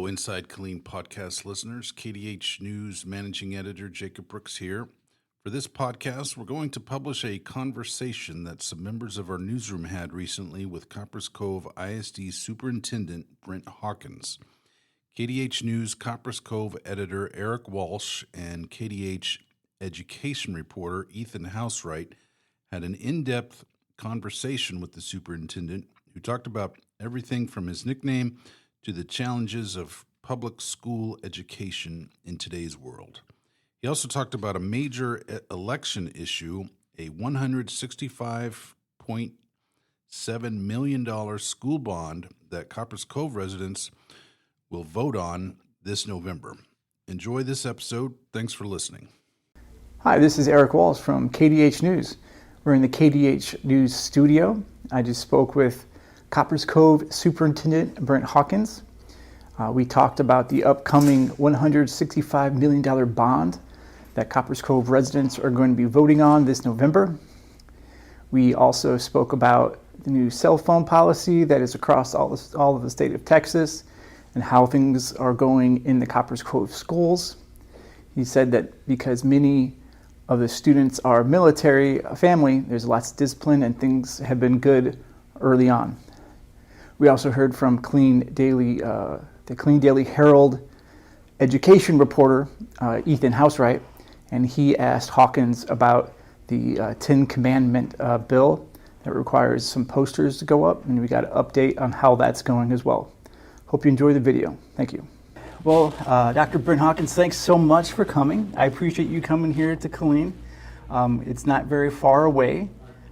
Hello, Inside Killeen podcast listeners. KDH News Managing Editor Jacob Brooks here. For this podcast, we're going to publish a conversation that some members of our newsroom had recently with Copperas Cove ISD Superintendent Brent Hawkins. KDH News Copperas Cove editor Erik Walsh and KDH education reporter Ethan Housewright had an in-depth conversation with the superintendent, who talked about everything from his nickname to the challenges of public school education in today's world. He also talked about a major election issue, a $165.7 million school bond that Copperas Cove residents will vote on this November. Enjoy this episode. Thanks for listening. Hi, this is Erik Walsh from KDH News. We're in the KDH News studio. I just spoke with Copperas Cove Superintendent Brent Hawkins. We talked about the upcoming $165 million bond that Copperas Cove residents are going to be voting on this November. We also spoke about the new cell phone policy that is across all of the state of Texas and how things are going in the Copperas Cove schools. He said that because many of the students are military family, there's lots of discipline and things have been good early on. We also heard from the Clean Daily Herald education reporter, Ethan Housewright, and he asked Hawkins about the 10 Commandment bill that requires some posters to go up, and we got an update on how that's going as well. Hope you enjoy the video. Thank you. Well, Dr. Brent Hawkins, thanks so much for coming. I appreciate you coming here to Killeen. It's not very far away,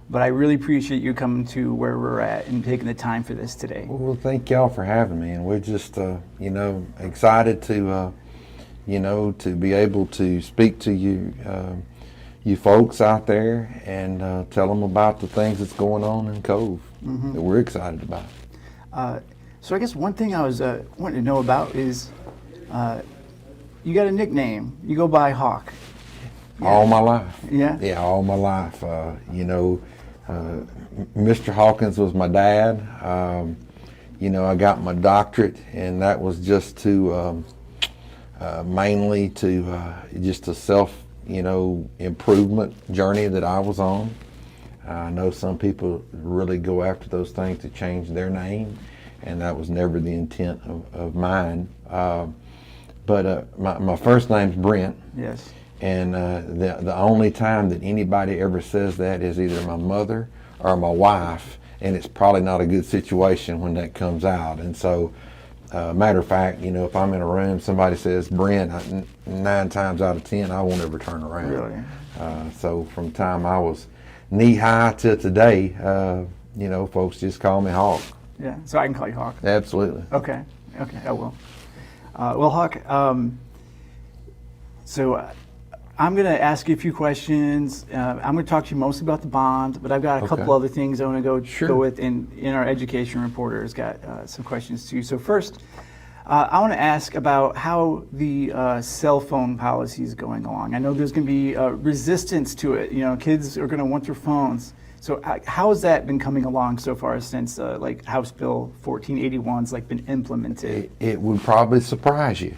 but I really appreciate you coming to where we're at and taking the time for this today. Well, thank y'all for having me, and we're just, excited to, to be able to speak to you, you folks out there, and tell them about the things that's going on in Cove that we're excited about. So I guess one thing I was wanting to know about is you got a nickname. You go by Hawk. Yeah. All my life. Yeah? Yeah, all my life. Mr. Hawkins was my dad. I got my doctorate, and that was just to mainly to just a self, improvement journey that I was on. I know some people really go after those things to change their name, and that was never the intent of mine. But my first name's Brent. Yes. And the only time that anybody ever says that is either my mother or my wife, and it's probably not a good situation when that comes out. And so, matter of fact, if I'm in a room, somebody says Brent, 9 times out of 10, I won't ever turn around. Really? So from the time I was knee high to today, folks just call me Hawk. Yeah, so I can call you Hawk. Absolutely. Okay, I will. Well, Hawk, I'm going to ask you a few questions. I'm going to talk to you mostly about the bond, but I've got a couple other things I want to go with, and our education reporter has got some questions too. So first, I want to ask about how the cell phone policy is going along. I know there's going to be resistance to it. Kids are going to want their phones. So how has that been coming along so far since House Bill 1481's been implemented? It would probably surprise you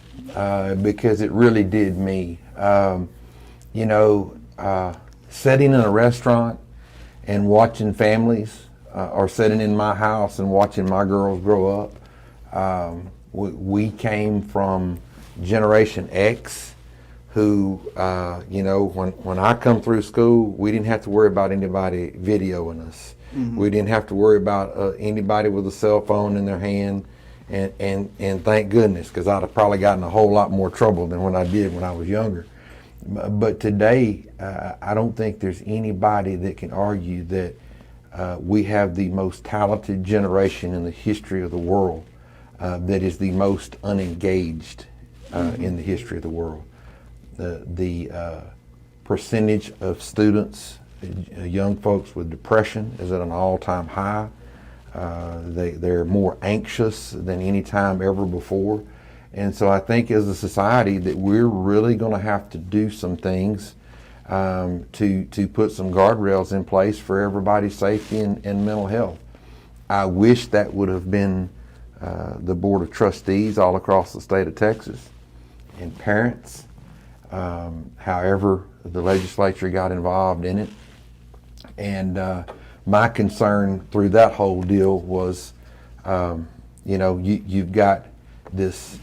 because it really did me. Sitting in a restaurant and watching families, or sitting in my house and watching my girls grow up. We came from Generation X, who, when I come through school, we didn't have to worry about anybody videoing us. Mm-hmm. We didn't have to worry about anybody with a cell phone in their hand, and thank goodness, because I'd have probably gotten a whole lot more trouble than what I did when I was younger. But today, I don't think there's anybody that can argue that we have the most talented generation in the history of the world that is the most unengaged in the history of the world. The percentage of students, young folks with depression, is at an all-time high. They're more anxious than any time ever before. And so I think as a society that we're really going to have to do some things to put some guardrails in place for everybody's safety and mental health. I wish that would have been the Board of Trustees all across the state of Texas, and parents. However, the legislature got involved in it. And my concern through that whole deal was, you've got this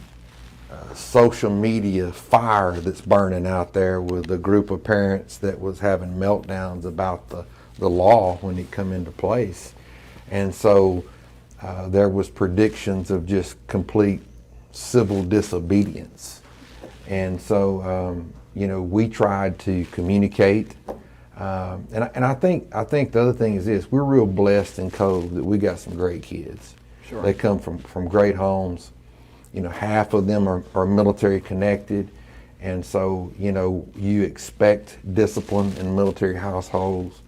social media fire that's burning out there with a group of parents that was having meltdowns about the law when it come into place. And so there was predictions of just complete civil disobedience. And so, we tried to communicate. And I think the other thing is this: we're real blessed in Cove that we got some great kids. Sure. They come from great homes. Half of them are military connected, and so you expect discipline in military households.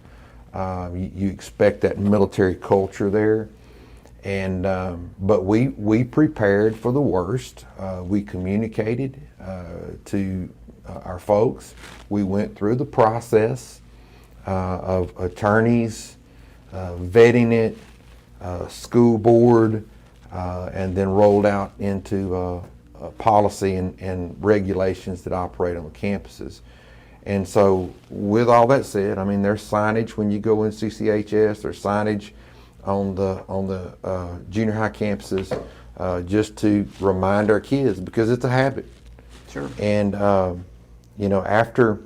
You expect that military culture there, and but we prepared for the worst. We communicated to our folks. We went through the process of attorneys vetting it, school board, and then rolled out into policy and regulations that operate on the campuses. And so with all that said, there's signage when you go in CCHS, there's signage on the junior high campuses just to remind our kids, because it's a habit. Sure. And after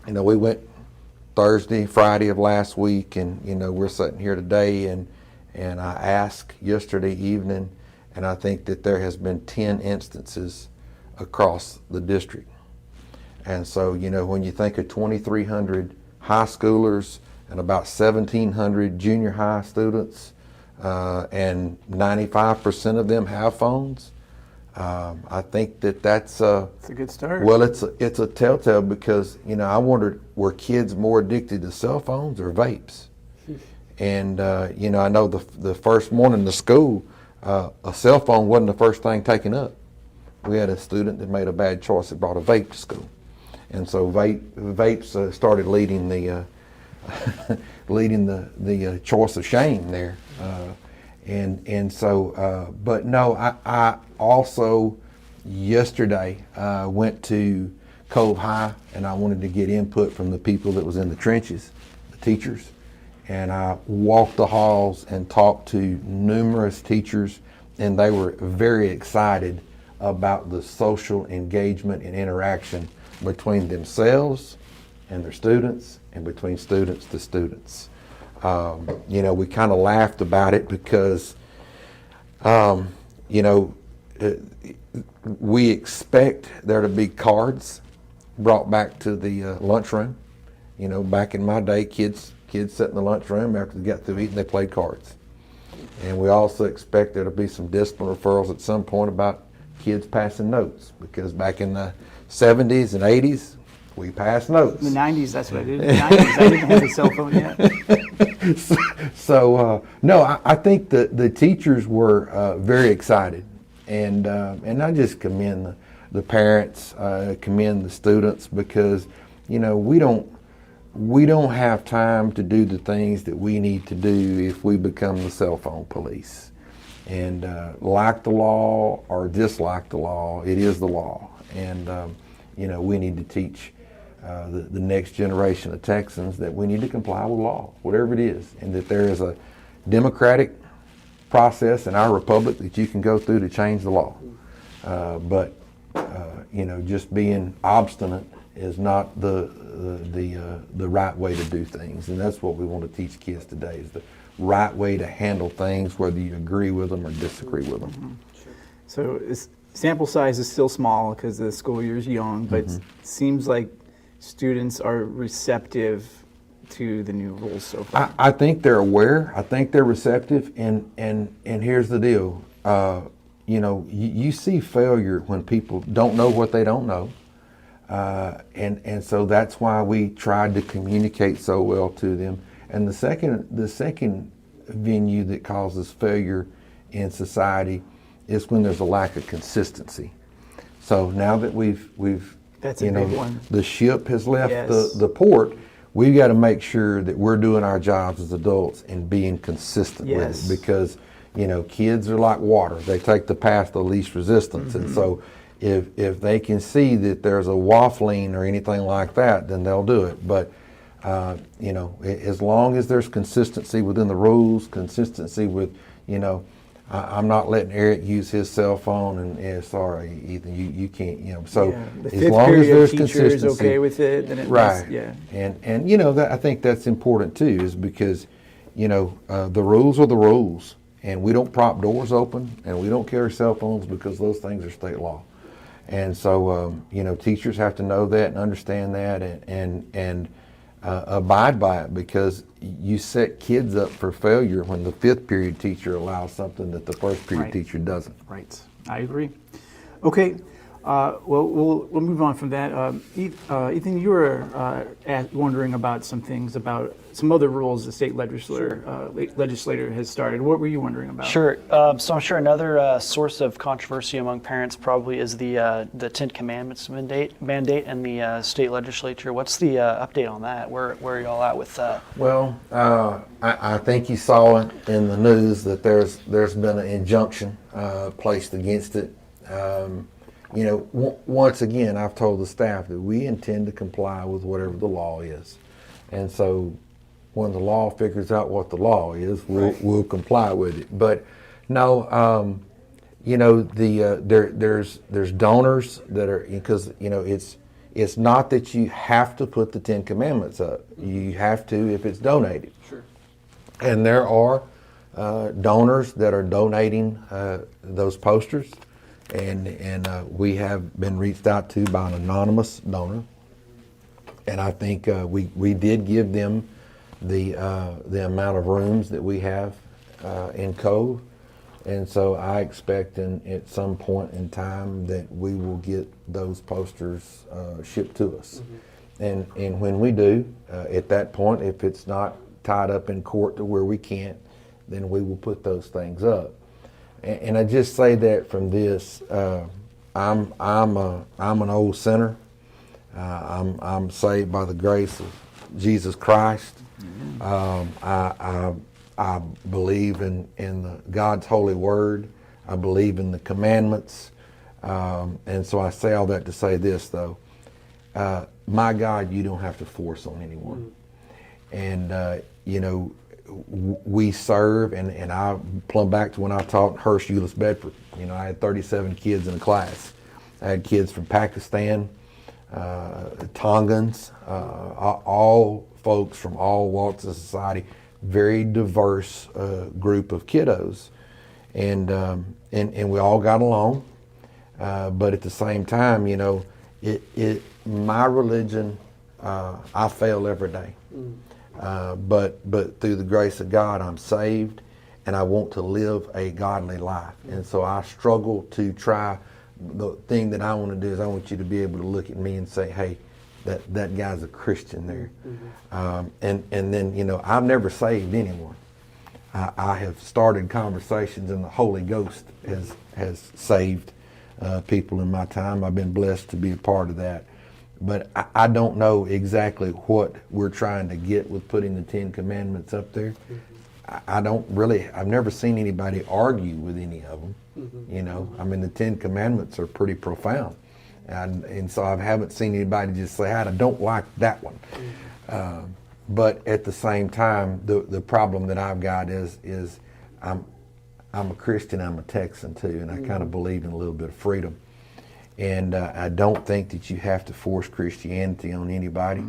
we went Thursday, Friday of last week, and we're sitting here today, and I asked yesterday evening, and I think that there has been 10 instances across the district. And so when you think of 2,300 high schoolers and about 1,700 junior high students, and 95% of them have phones, I think that's it's a good start. Well, it's a telltale, because I wondered, were kids more addicted to cell phones or vapes? And I know the first morning to school, a cell phone wasn't the first thing taken up. We had a student that made a bad choice that brought a vape to school, and so vapes started leading the choice of shame there. And so, but no, I also yesterday went to Cove High, and I wanted to get input from the people that was in the trenches, the teachers, and I walked the halls and talked to numerous teachers, and they were very excited about the social engagement and interaction between themselves and their students, and between students to students. We kind of laughed about it because, we expect there to be cards brought back to the lunchroom. Back in my day, kids sat in the lunchroom after they got through eating, they played cards. And we also expect there to be some discipline referrals at some point about kids passing notes, because back in the 70s and 80s, we passed notes. In the 90s, that's what I did. In the 90s, I didn't have a cell phone yet. So no, I think the teachers were very excited, and I just commend the parents, commend the students, because we don't have time to do the things that we need to do if we become the cell phone police. And like the law or dislike the law, it is the law, and we need to teach the next generation of Texans that we need to comply with law, whatever it is, and that there is a democratic process in our republic that you can go through to change the law. But just being obstinate is not the right way to do things, and that's what we want to teach kids today: is the right way to handle things, whether you agree with them or disagree with them. Mm-hmm. Sure. So sample size is still small because the school year is young, but it seems like students are receptive to the new rules so far. I think they're aware. I think they're receptive, and here's the deal. You see failure when people don't know what they don't know, and so that's why we tried to communicate so well to them. And the second venue that causes failure in society is when there's a lack of consistency. So now that we've that's a big one. The ship has left Yes. the port, we've got to make sure that we're doing our jobs as adults and being consistent Yes. with it, because kids are like water. They take the path of least resistance. And so if they can see that there's a waffling or anything like that, then they'll do it. But, as long as there's consistency within the rules, consistency with, I'm not letting Erik use his cell phone, and sorry, Ethan, you can't, so the as fifth long as period there's teacher consistency. is okay with it, then it Right. And That, I think that's important too, is because, the rules are the rules, and we don't prop doors open, and we don't carry cell phones because those things are state law. And so, teachers have to know that and understand that and abide by it, because you set kids up for failure when the fifth period teacher allows something that the first period teacher doesn't. Right. I agree. Okay. We'll move on from that. Ethan, you were wondering about some things about some other rules the state legislator has started. What were you wondering about? Sure. So I'm sure another source of controversy among parents probably is the Ten Commandments mandate and the state legislature. What's the update on that? Where are y'all at with that? Well, I think you saw it in the news that there's been an injunction placed against it. Once again, I've told the staff that we intend to comply with whatever the law is. And so when the law figures out what the law is, we'll comply with it. But no, there's donors that are, because, it's not that you have to put the Ten Commandments up. You have to if it's donated. Sure. And there are donors that are donating those posters. And we have been reached out to by an anonymous donor, and I think we did give them the amount of rooms that we have in Cove, and so I expect at some point in time that we will get those posters shipped to us, and when we do, at that point, if it's not tied up in court to where we can't, then we will put those things up. And I just say that from this, I'm an old sinner. I'm saved by the grace of Jesus Christ. I believe in God's holy word. I believe in the commandments. And so I say all that to say this, though. My God, you don't have to force on anyone. And, we serve, and I plumb back to when I taught Hurst Euless Bedford. I had 37 kids in a class. I had kids from Pakistan, Tongans, all folks from all walks of society, very diverse group of kiddos, and we all got along. But at the same time, my religion, I fail every day. But through the grace of God, I'm saved, and I want to live a godly life. And so I struggle to try. The thing that I want to do is I want you to be able to look at me and say, hey, that guy's a Christian there. And then, I've never saved anyone. I have started conversations, and the Holy Ghost has saved people in my time. I've been blessed to be a part of that. But I don't know exactly what we're trying to get with putting the Ten Commandments up there. I've never seen anybody argue with any of them. The Ten Commandments are pretty profound. And so I haven't seen anybody just say, I don't like that one. But at the same time, the problem that I've got is I'm a Christian, I'm a Texan too, and I kind of believe in a little bit of freedom. And I don't think that you have to force Christianity on anybody.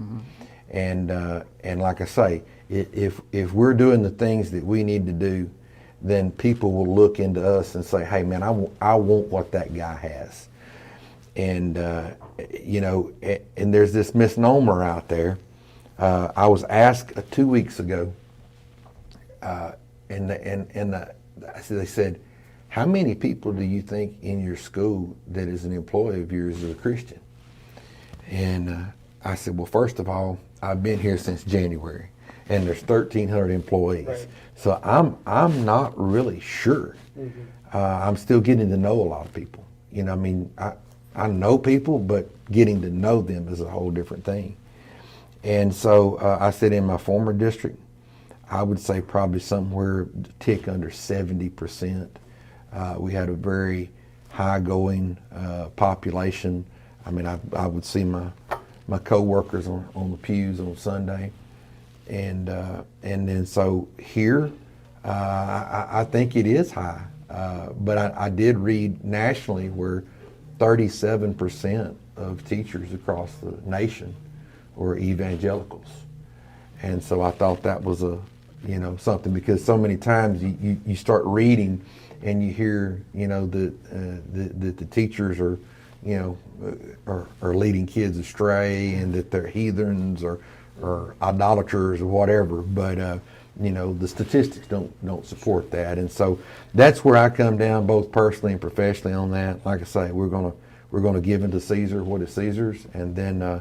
And like I say, if we're doing the things that we need to do, then people will look into us and say, hey man, I want what that guy has. And and there's this misnomer out there. I was asked 2 weeks ago, they said, how many people do you think in your school that is an employee of yours is a Christian? And I said, well, first of all, I've been here since January, and there's 1,300 employees. Right. So I'm not really sure. I'm still getting to know a lot of people. I know people, but getting to know them is a whole different thing. And so I said in my former district, I would say probably somewhere tick under 70%. We had a very high going population. I mean, I would see my co-workers on the pews on Sunday, and then so here, I think it is high. But I did read nationally where 37% of teachers across the nation were evangelicals, and so I thought that was something, because so many times you start reading and you hear that the teachers are are leading kids astray, and that they're heathens or idolaters or whatever, but the statistics don't support that. And so that's where I come down, both personally and professionally, on that. Like I say, we're gonna give into Caesar what is Caesar's, and then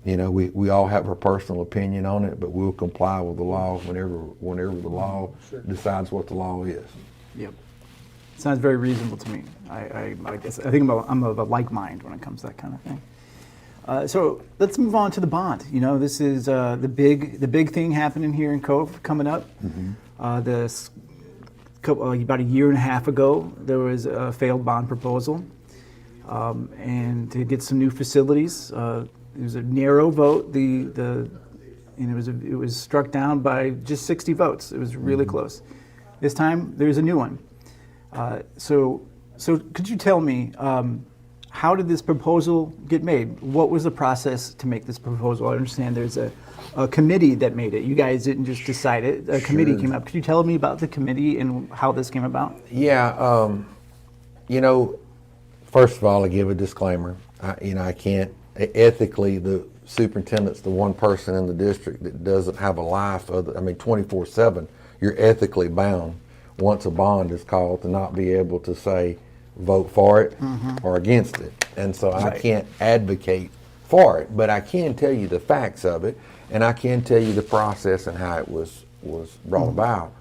we all have our personal opinion on it, but we'll comply with the law whenever the law decides what the law is. Yep. Sounds very reasonable to me. I guess I think I'm of a like mind when it comes to that kind of thing. So let's move on to the bond. This is the big thing happening here in Cove coming up. Mm-hmm. About a year and a half ago, there was a failed bond proposal, and to get some new facilities. It was a narrow vote. It was struck down by just 60 votes. It was really close. This time, there's a new one. So could you tell me, how did this proposal get made? What was the process to make this proposal? I understand there's a committee that made it. You guys didn't just decide it. A committee came up. Could you tell me about the committee and how this came about? Yeah. First of all, I give a disclaimer. I can't, ethically, the superintendent's the one person in the district that doesn't have a life 24/7. You're ethically bound, once a bond is called, to not be able to say vote for it or against it. And so I can't advocate for it, but I can tell you the facts of it, and I can tell you the process and how it was brought about.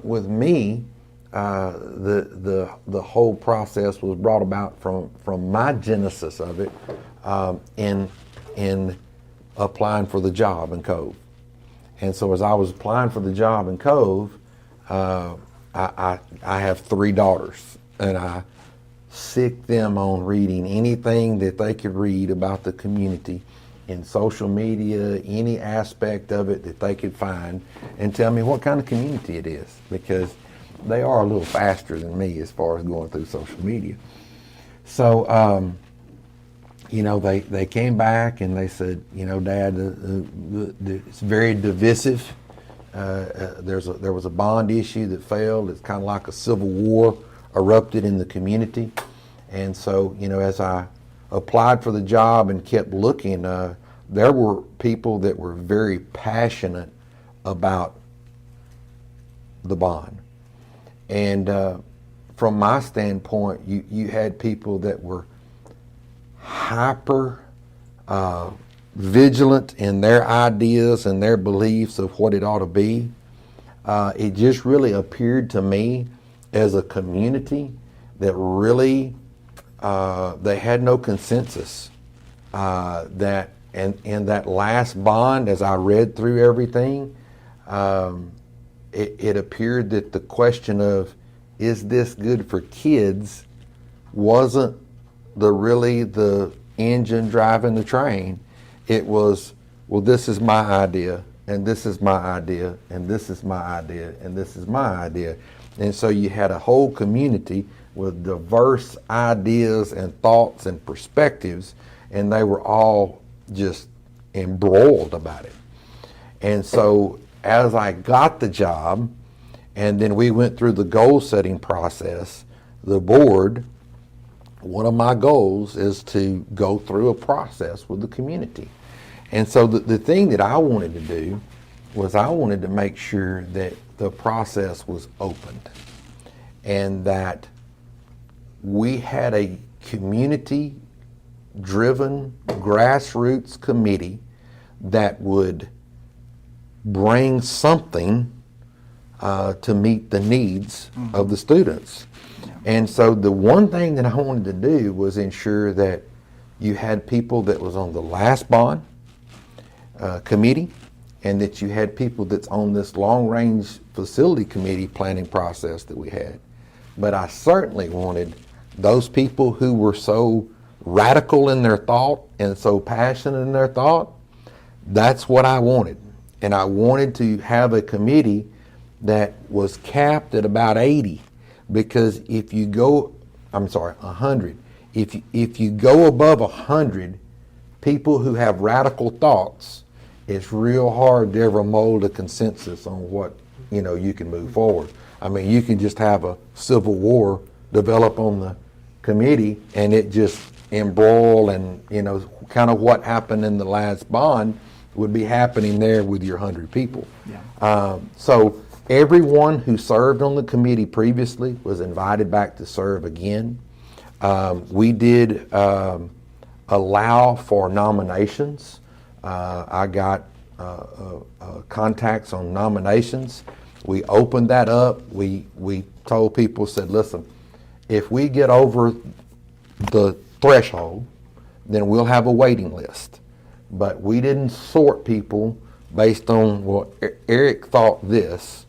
With me, the whole process was brought about from my genesis of it in applying for the job in Cove. And so as I was applying for the job in Cove, I have 3 daughters, and I sicked them on reading anything that they could read about the community in social media, any aspect of it that they could find, and tell me what kind of community it is, because they are a little faster than me as far as going through social media. So, they came back and they said, Dad, it's very divisive. There was a bond issue that failed. It's kind of like a civil war erupted in the community. And so, as I applied for the job and kept looking, there were people that were very passionate about the bond. And from my standpoint, you had people that were hyper vigilant in their ideas and their beliefs of what it ought to be. It just really appeared to me as a community that really they had no consensus. That and that last bond, as I read through everything, it appeared that the question of, is this good for kids, wasn't the engine driving the train. It was, well, this is my idea, and this is my idea, and this is my idea, and this is my idea. And so you had a whole community with diverse ideas and thoughts and perspectives, and they were all just embroiled about it. And so as I got the job, and then we went through the goal setting process, the board, one of my goals is to go through a process with the community. And so the thing that I wanted to do was I wanted to make sure that the process was opened and that we had a community-driven grassroots committee that would bring something to meet the needs of the students. And so the one thing that I wanted to do was ensure that you had people that was on the last bond committee, and that you had people that's on this long-range facility committee planning process that we had. But I certainly wanted those people who were so radical in their thought and so passionate in their thought. That's what I wanted. And I wanted to have a committee that was capped at about 80, because if you go, 100. If you go above 100 people who have radical thoughts, it's real hard to ever mold a consensus on what, you can move forward. I mean, you can just have a civil war develop on the committee and it just embroil, and, kind of what happened in the last bond would be happening there with your 100 people. Yeah. So everyone who served on the committee previously was invited back to serve again. We did allow for nominations. I got contacts on nominations. We opened that up. We told people, said, listen, if we get over the threshold, then we'll have a waiting list. But we didn't sort people based on, well, Erik thought this,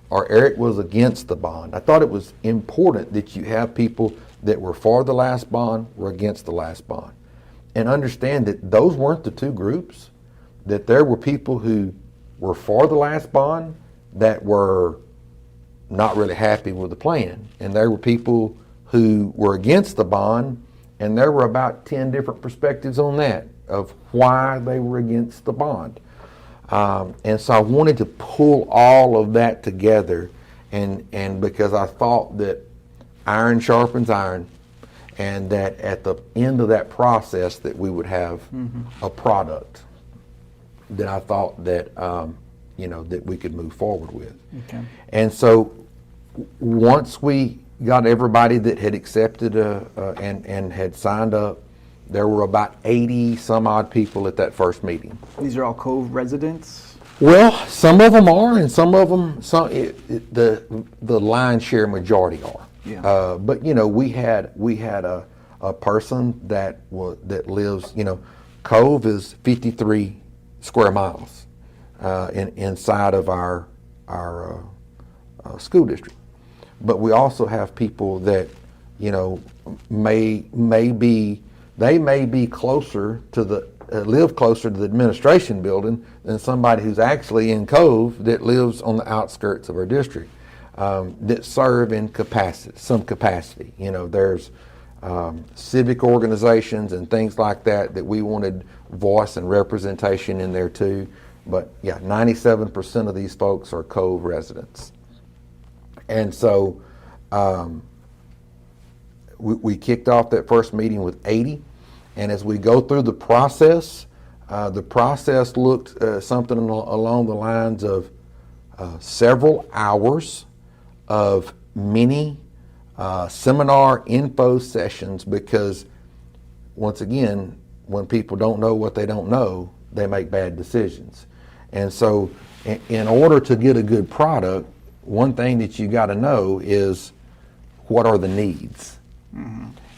or Erik was against the bond. I thought it was important that you have people that were for the last bond, were against the last bond. And understand that those weren't the two groups, that there were people who were for the last bond that were not really happy with the plan. And there were people who were against the bond, and there were about 10 different perspectives on that, of why they were against the bond. And so I wanted to pull all of that together, and because I thought that iron sharpens iron, and that at the end of that process that we would have a product that I thought that that we could move forward with. Okay. And so once we got everybody that had accepted and had signed up, there were about 80 some odd people at that first meeting. These are all Cove residents? Well, some of them are, and some of them, the lion's share majority are. Yeah. But we had a person that lives. Cove is 53 square miles inside of our school district. But we also have people that may be closer to live closer to the administration building than somebody who's actually in Cove that lives on the outskirts of our district, that serve in some capacity. There's civic organizations and things like that we wanted voice and representation in there too. But yeah, 97% of these folks are Cove residents. And so we kicked off that first meeting with 80. And as we go through the process looked something along the lines of several hours of mini seminar info sessions, because once again, when people don't know what they don't know, they make bad decisions. And so in order to get a good product, one thing that you got to know is what are the needs.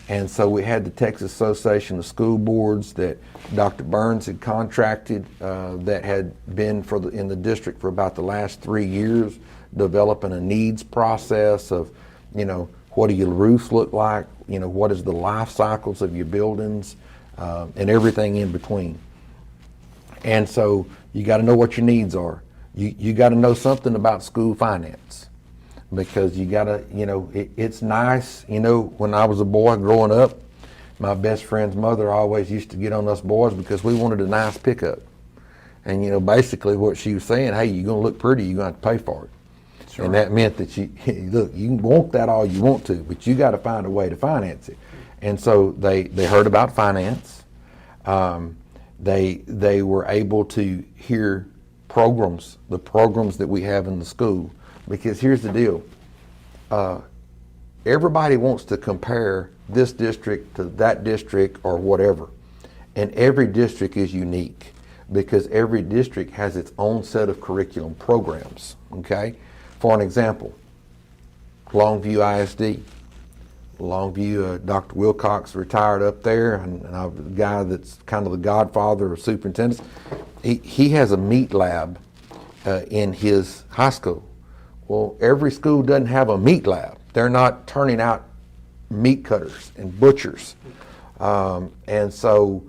And so we had the Texas Association of School Boards that Dr. Burns had contracted, that had been in the district for about the last 3 years, developing a needs process of, what do your roofs look like, what is the life cycles of your buildings, and everything in between. And so you got to know what your needs are. You got to know something about school finance, because you got to, it's nice, when I was a boy growing up, my best friend's mother always used to get on us boys because we wanted a nice pickup. And, basically what she was saying, hey, you're going to look pretty, you're going to have to pay for it. Sure. And that meant that look, you can want that all you want to, but you got to find a way to finance it. And so they heard about finance. They were able to hear the programs that we have in the school. Because here's the deal, everybody wants to compare this district to that district or whatever. And every district is unique, because every district has its own set of curriculum programs, okay? For an example, Longview ISD. Longview, Dr. Wilcox retired up there, and I'm the guy that's kind of the godfather of superintendents. he has a meat lab in his high school. Well, every school doesn't have a meat lab. They're not turning out meat cutters and butchers. And so,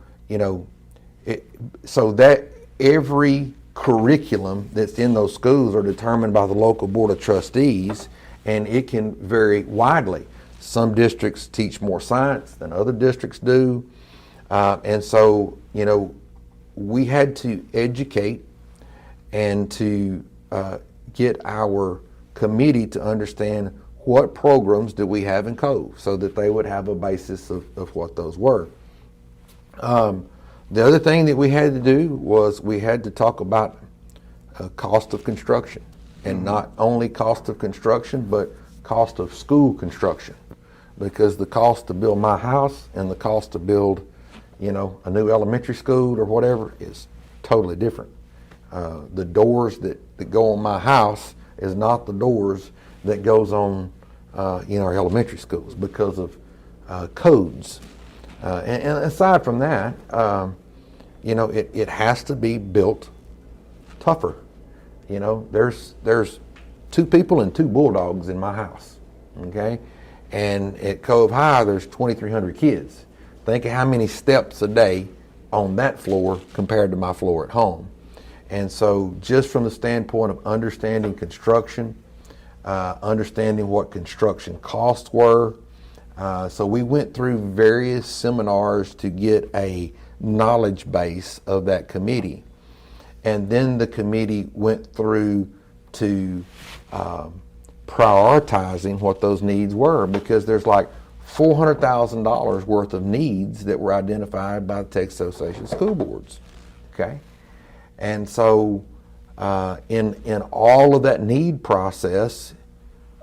so that every curriculum that's in those schools are determined by the local board of trustees, and it can vary widely. Some districts teach more science than other districts do. And so, we had to educate and to get our committee to understand what programs do we have in Cove so that they would have a basis of what those were. The other thing that we had to do was we had to talk about cost of construction, and not only cost of construction, but cost of school construction, because the cost to build my house and the cost to build, a new elementary school or whatever is totally different. The doors that go on my house is not the doors that goes on in our elementary schools because of codes. And aside from that, it has to be built tougher. There's 2 people and 2 bulldogs in my house, okay? And at Cove High, there's 2,300 kids. Think of how many steps a day on that floor compared to my floor at home. And so just from the standpoint of understanding construction, understanding what construction costs were, so we went through various seminars to get a knowledge base of that committee. And then the committee went through to prioritizing what those needs were, because there's like $400,000 worth of needs that were identified by the Texas Association of School Boards, okay? And so in all of that need process,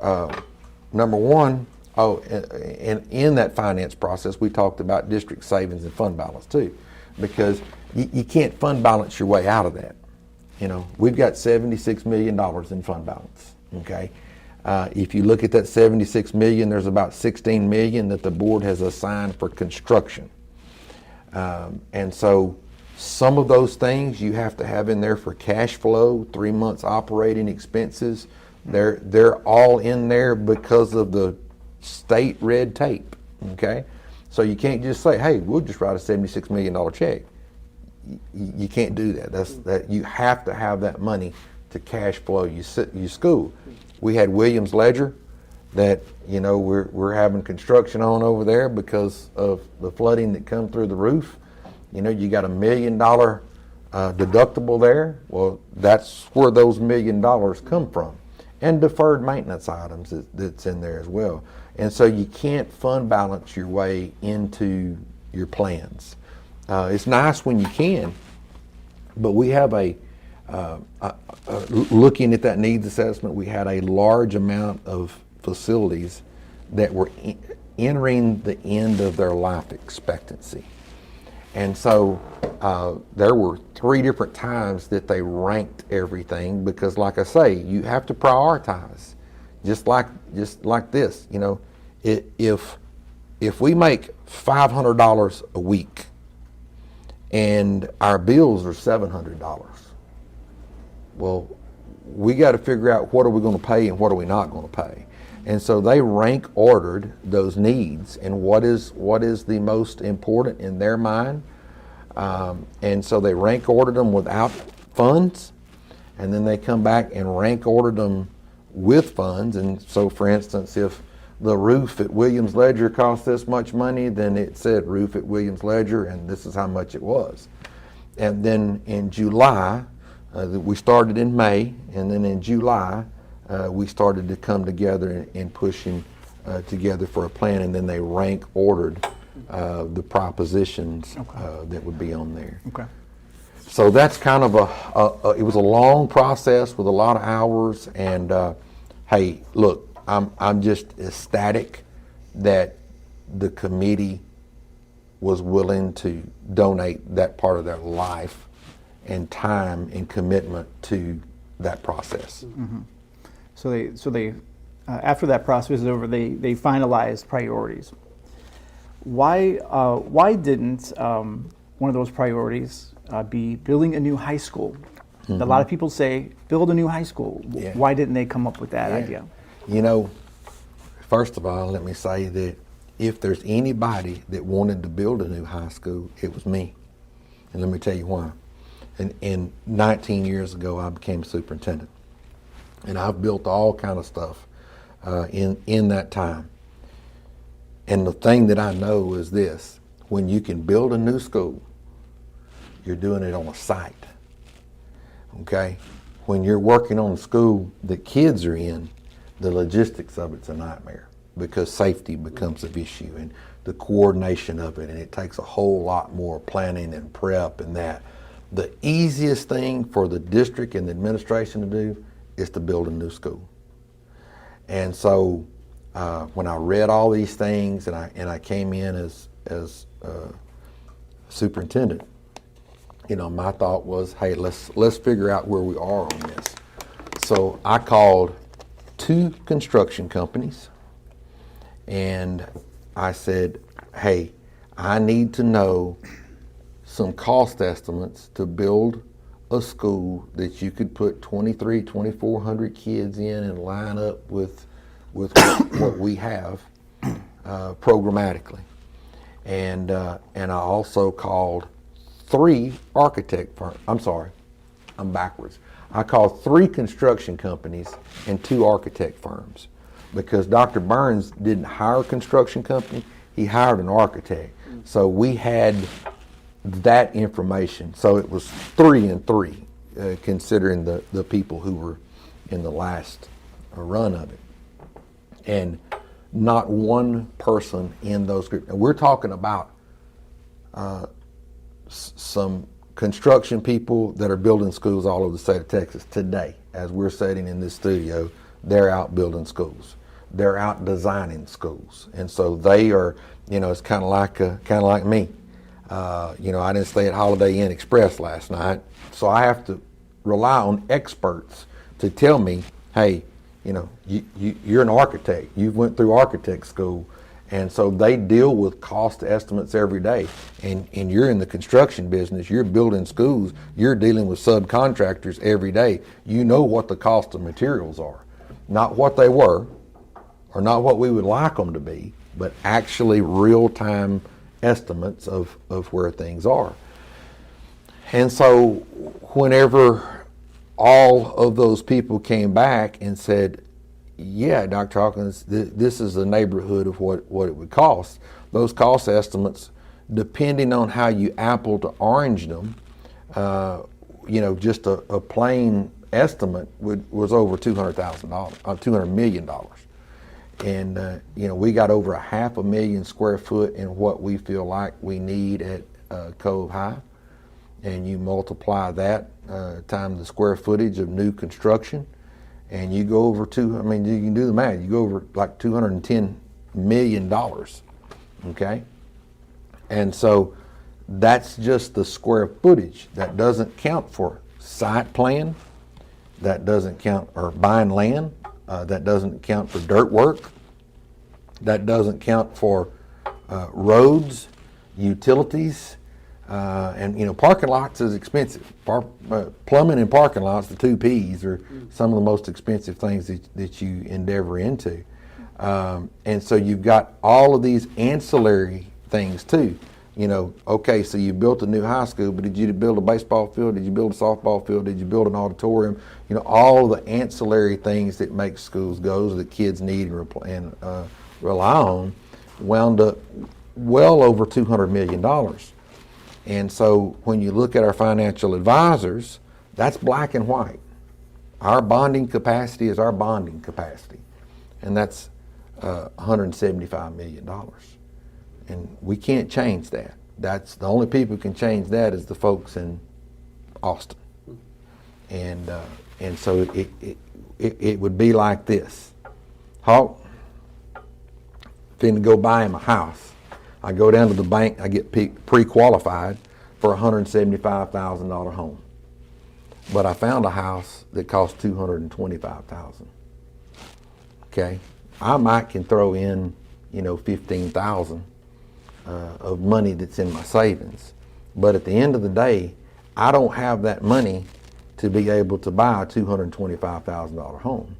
number one, and in that finance process, we talked about district savings and fund balance too, because you can't fund balance your way out of that. We've got $76 million in fund balance, okay? If you look at that $76 million, there's about $16 million that the board has assigned for construction. And so some of those things you have to have in there for cash flow, 3 months operating expenses. They're all in there because of the state red tape, okay? So you can't just say, hey, we'll just write a $76 million check. You can't do that. You have to have that money to cash flow your school. We had Williams Ledger that, we're having construction on over there because of the flooding that come through the roof. You got $1 million deductible there. Well, that's where those $1 million come from. And deferred maintenance items that's in there as well. And so you can't fund balance your way into your plans. It's nice when you can, but we have looking at that needs assessment, we had a large amount of facilities that were entering the end of their life expectancy. And so there were 3 different times that they ranked everything, because like I say, you have to prioritize. Just like this, if we make $500 a week and our bills are $700, well, we got to figure out what are we going to pay and what are we not going to pay. And so they rank ordered those needs and what is the most important in their mind. And so they rank ordered them without funds, and then they come back and rank ordered them with funds. And so, for instance, if the roof at Williams Ledger cost this much money, then it said roof at Williams Ledger, and this is how much it was. And then in July, we started in May, and then in July, we started to come together and pushing together for a plan, and then they rank ordered the propositions that would be on there. Okay. So that's kind of it was a long process with a lot of hours, and hey, look, I'm just ecstatic that the committee was willing to donate that part of their life and time and commitment to that process. Mm-hmm. So they after that process is over, they finalized priorities. Why didn't one of those priorities be building a new high school. A lot of people say, build a new high school. Yeah. Why didn't they come up with that idea? You know, first of all, let me say that if there's anybody that wanted to build a new high school, it was me. And let me tell you why. And 19 years ago, I became superintendent. And I've built all kind of stuff in that time. And the thing that I know is this: when you can build a new school, you're doing it on a site. Okay? When you're working on a school that kids are in, the logistics of it's a nightmare because safety becomes an issue and the coordination of it, and it takes a whole lot more planning and prep and that. The easiest thing for the district and the administration to do is to build a new school. And so when I read all these things and I came in as superintendent, you know, my thought was, hey, let's figure out where we are on this. So I called 2 construction companies and I said, hey, I need to know some cost estimates to build a school that you could put 2,400 kids in and line up with what we have programmatically. And I also called 3 architect firms. I'm sorry, I'm backwards. I called 3 construction companies and 2 architect firms because Dr. Burns didn't hire a construction company, he hired an architect. So we had that information. So it was 3 and 3, considering the people who were in the last run of it. And not one person in those groups. And we're talking about some construction people that are building schools all over the state of Texas today. As we're sitting in this studio, they're out building schools. They're out designing schools. And so they are, you know, it's kind of like me. You know, I didn't stay at Holiday Inn Express last night, so I have to rely on experts to tell me, hey, you know, you're an architect. You went through architect school. And so they deal with cost estimates every day. And you're in the construction business, you're building schools, you're dealing with subcontractors every day. You know what the cost of materials are. Not what they were, or not what we would like them to be, but actually real-time estimates of where things are. And so whenever all of those people came back and said, yeah, Dr. Hawkins, this is the neighborhood of what it would cost. Those cost estimates, depending on how you apple to orange them, you know, just a plain estimate was over $200,000, $200 million. And, you know, we got over 500,000 square foot in what we feel like we need at Cove High. And you multiply that times the square footage of new construction, and you go over you can do the math, you go over like $210 million, okay? And so that's just the square footage. That doesn't count for site plan, that doesn't count, or buying land, that doesn't count for dirt work, that doesn't count for roads, utilities, and you know, parking lots is expensive. Plumbing and parking lots, the 2 P's, are some of the most expensive things that you endeavor into. And so you've got all of these ancillary things too. You know, okay, so you built a new high school, but did you build a baseball field? Did you build a softball field? Did you build an auditorium? You know, all the ancillary things that make schools go, that kids need and rely on, wound up well over $200 million. And so when you look at our financial advisors, that's black and white. Our bonding capacity is our bonding capacity, and that's $175 million. And we can't change that. That's the only people who can change that is the folks in Austin. And so it would be like this. Hawk, finna go buy him a house. I go down to the bank, I get pre-qualified for a $175,000 home. But I found a house that cost $225,000. Okay, I might can throw in, you know, $15,000 of money that's in my savings. But at the end of the day, I don't have that money to be able to buy a $225,000 home.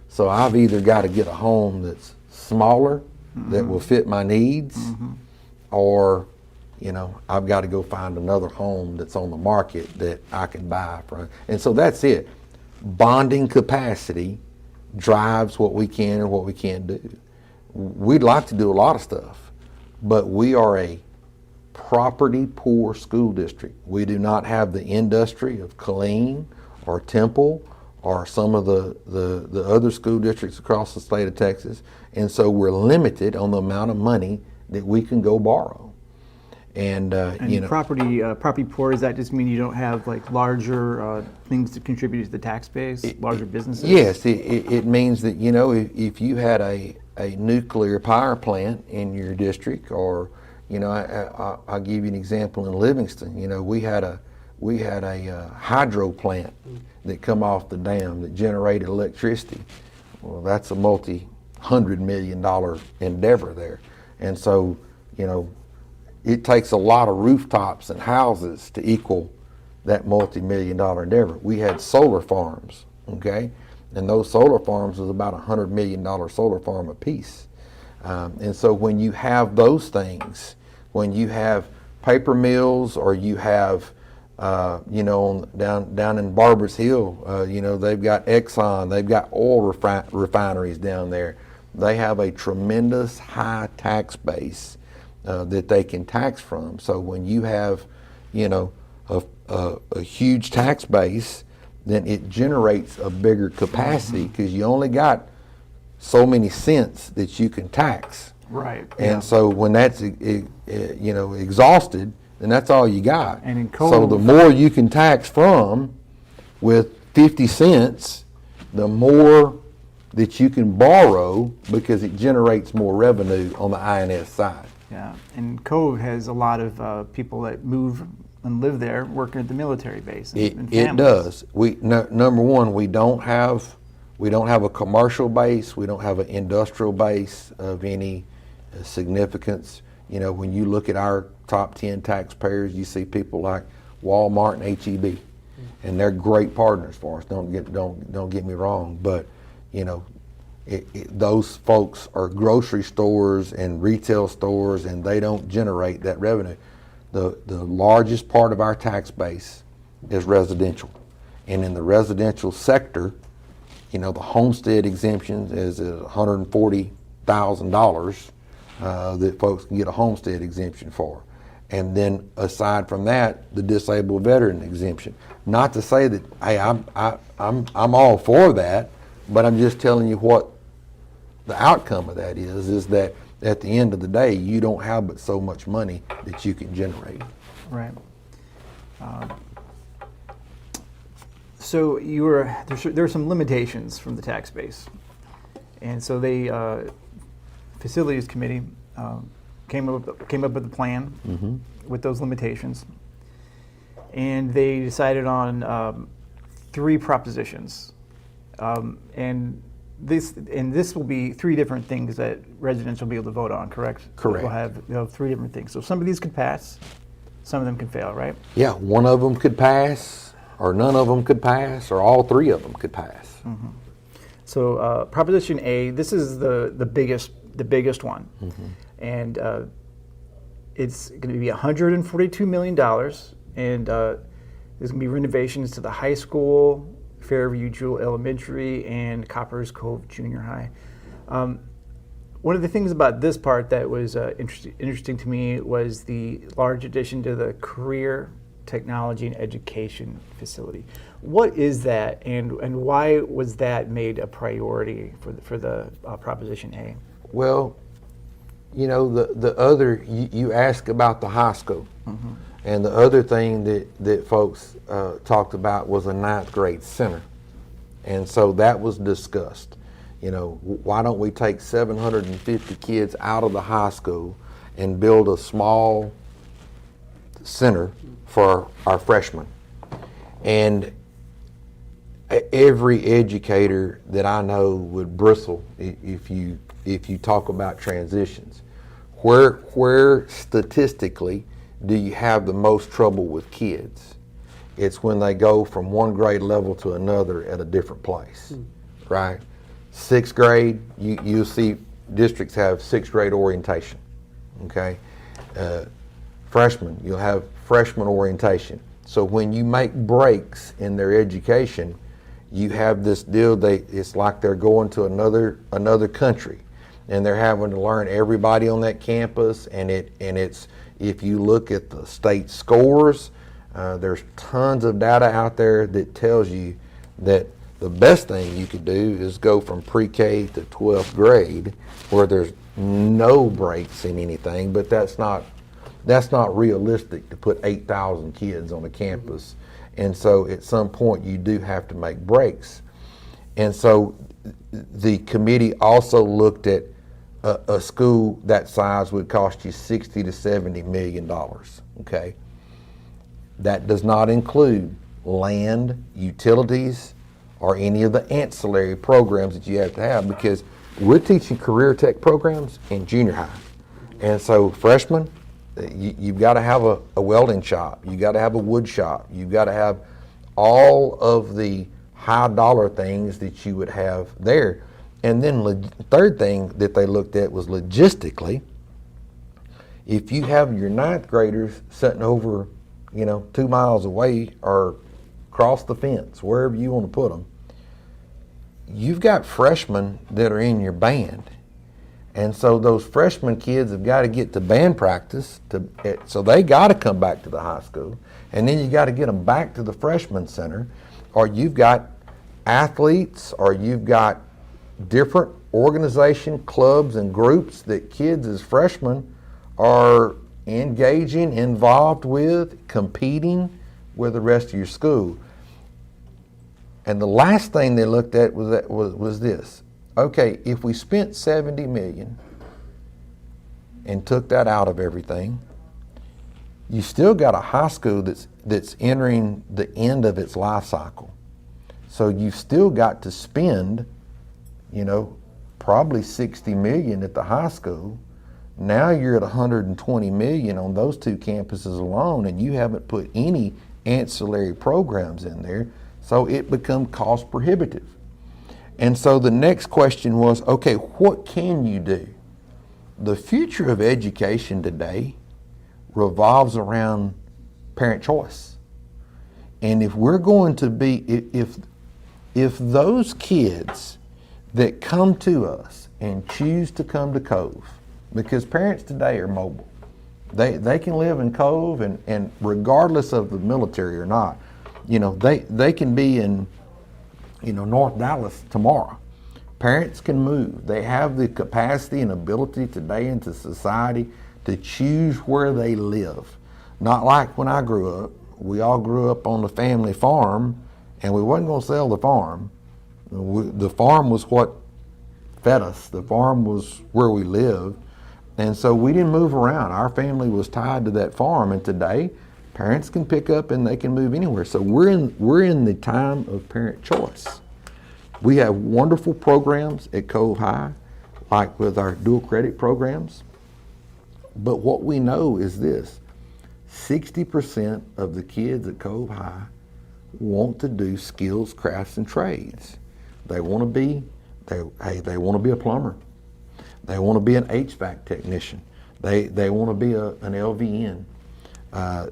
So I've either got to get a home that's smaller, that will fit my needs, or, you know, I've got to go find another home that's on the market that I can buy from. And so that's it. Bonding capacity drives what we can and what we can't do. We'd like to do a lot of stuff, but we are a property poor school district. We do not have the industry of Killeen or Temple or some of the other school districts across the state of Texas. And so we're limited on the amount of money that we can go borrow. And you know, property poor, does that just mean you don't have like larger things to contribute to the tax base, larger businesses? Yes, it means that, you know, if you had a nuclear power plant in your district, or, you know, I'll give you an example in Livingston. You know, we had a hydro plant that come off the dam that generated electricity. Well, that's a multi-$100 million endeavor there. And so, you know, it takes a lot of rooftops and houses to equal that multi-million-dollar endeavor. We had solar farms, okay? And those solar farms was about $100 million solar farm apiece. And so when you have those things, when you have paper mills, or you have, you know, down in Barbers Hill, you know, they've got Exxon, they've got oil refineries down there. They have a tremendous high tax base that they can tax from. So when you have, you know, a huge tax base, then it generates a bigger capacity, because you only got so many cents that you can tax. Right. And so when that's you know, exhausted, then that's all you got. And in Cove, so the more you can tax from with 50 cents, the more that you can borrow, because it generates more revenue on the INS side. yeah, and Cove has a lot of people that move and live there, working at the military base. And It does. Number one, we don't have a commercial base. We don't have an industrial base of any significance. You know, when you look at our top 10 taxpayers, you see people like Walmart and HEB, and they're great partners for us. Don't get me wrong, but you know, those folks are grocery stores and retail stores, and they don't generate that revenue. The largest part of our tax base is residential, and in the residential sector, you know, the homestead exemption is $140,000 that folks can get a homestead exemption for. And then aside from that, the disabled veteran exemption. Not to say that, hey, I'm all for that, but I'm just telling you what the outcome of that is that at the end of the day, you don't have but so much money that you can generate. Right. So there are some limitations from the tax base, and so the facilities committee came up with a plan with those limitations, and they decided on 3 propositions, and this will be 3 different things that residents will be able to vote on. Correct? Correct. They'll have 3 different things. So some of these could pass, some of them can fail. Right? Yeah, one of them could pass, or none of them could pass, or all 3 of them could pass. So Proposition A, this is the biggest one, and it's going to be $142 million, and there's going to be renovations to the high school, Fairview Jewel Elementary, and Copperas Cove Junior High. One of the things about this part that was interesting to me was the large addition to the Career Technology and Education Facility. What is that, and why was that made a priority for the Proposition A? Well, you know, the other, you ask about the high school, and the other thing that folks talked about was a 9th grade center. And so that was discussed. You know, why don't we take 750 kids out of the high school and build a small center for our freshmen? And every educator that I know would bristle if you talk about transitions. Where statistically do you have the most trouble with kids? It's when they go from one grade level to another at a different place, right? Sixth grade, you'll see districts have sixth grade orientation, okay? Freshmen, you'll have freshman orientation. So when you make breaks in their education, you have this deal, it's like they're going to another country, and they're having to learn everybody on that campus, and it's, if you look at the state scores, there's tons of data out there that tells you that the best thing you could do is go from pre-K to 12th grade where there's no breaks in anything, but that's not realistic to put 8,000 kids on a campus. And so at some point you do have to make breaks. And so the committee also looked at a school that size would cost you $60 to $70 million, okay? That does not include land, utilities, or any of the ancillary programs that you have to have, because we're teaching career tech programs in junior high. And so freshmen, you've got to have a welding shop, you've got to have a wood shop, you've got to have all of the high dollar things that you would have there. And then the third thing that they looked at was logistically, if you have your ninth graders sitting over, 2 miles away or across the fence, wherever you want to put them, you've got freshmen that are in your band. And so those freshman kids have got to get to band practice, so they got to come back to the high school. And then you got to get them back to the freshman center, or you've got athletes, or you've got different organization clubs and groups that kids as freshmen are engaging, involved with, competing with the rest of your school. And the last thing they looked at was this. Okay, if we spent $70 million and took that out of everything, you still got a high school that's entering the end of its life cycle. So you've still got to spend, probably $60 million at the high school. Now you're at $120 million on those two campuses alone, and you haven't put any ancillary programs in there, so it becomes cost prohibitive. And so the next question was, okay, what can you do? The future of education today revolves around parent choice. And if we're going to be, if those kids that come to us and choose to come to Cove, because parents today are mobile. They can live in Cove, and regardless of the military or not, they can be in North Dallas tomorrow. Parents can move. They have the capacity and ability today into society to choose where they live. Not like when I grew up. We all grew up on the family farm, and we wasn't going to sell the farm. The farm was what fed us. The farm was where we lived. And so we didn't move around. Our family was tied to that farm, and today parents can pick up and they can move anywhere. So we're in the time of parent choice. We have wonderful programs at Cove High, like with our dual credit programs. But what we know is this: 60% of the kids at Cove High want to do skills, crafts, and trades. They want to be a plumber. They want to be an HVAC technician. They want to be an LVN.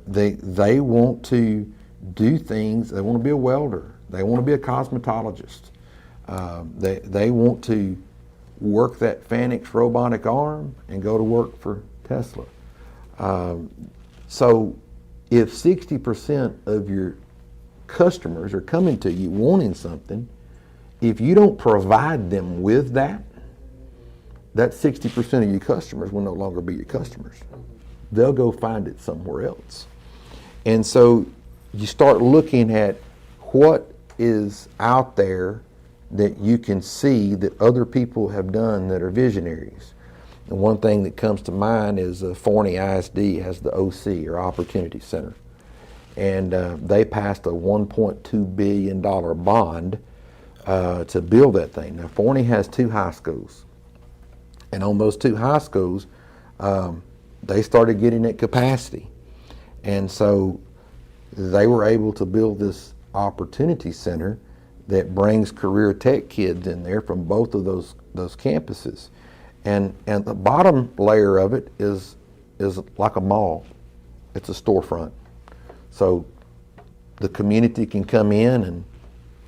They want to do things. They want to be a welder. They want to be a cosmetologist. They want to work that Fanix robotic arm and go to work for Tesla. So if 60% of your customers are coming to you wanting something, if you don't provide them with that 60% of your customers will no longer be your customers. They'll go find it somewhere else. And so you start looking at what is out there that you can see that other people have done that are visionaries. And one thing that comes to mind is Forney ISD has the OC, or Opportunity Center. And they passed a $1.2 billion bond to build that thing. Now, Forney has 2 high schools. And on those 2 high schools, they started getting at capacity. And so they were able to build this opportunity center that brings career tech kids in there from both of those campuses. And the bottom layer of it is like a mall. It's a storefront. So the community can come in and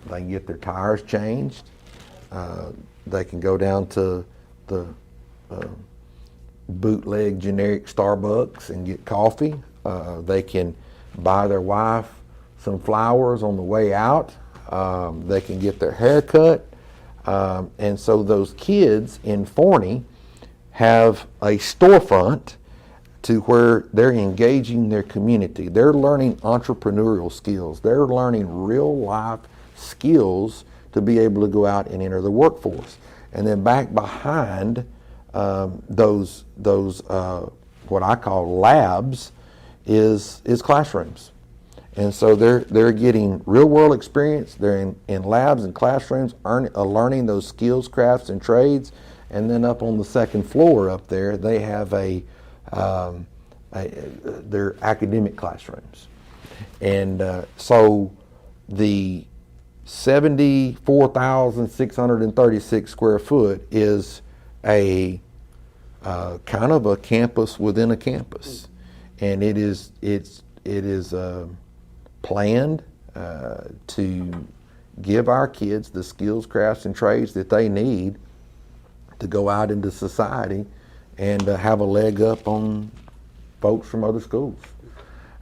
they can get their tires changed. They can go down to the bootleg generic Starbucks and get coffee. They can buy their wife some flowers on the way out. They can get their hair cut. And so those kids in Forney have a storefront to where they're engaging their community. They're learning entrepreneurial skills. They're learning real life skills to be able to go out and enter the workforce. And then back behind those what I call labs is classrooms. And so they're getting real world experience. They're in labs and classrooms learning those skills, crafts, and trades. And then up on the second floor up there, they have their academic classrooms. And so the 74,636 square foot is a kind of a campus within a campus, and it is planned to give our kids the skills, crafts, and trades that they need to go out into society and have a leg up on folks from other schools.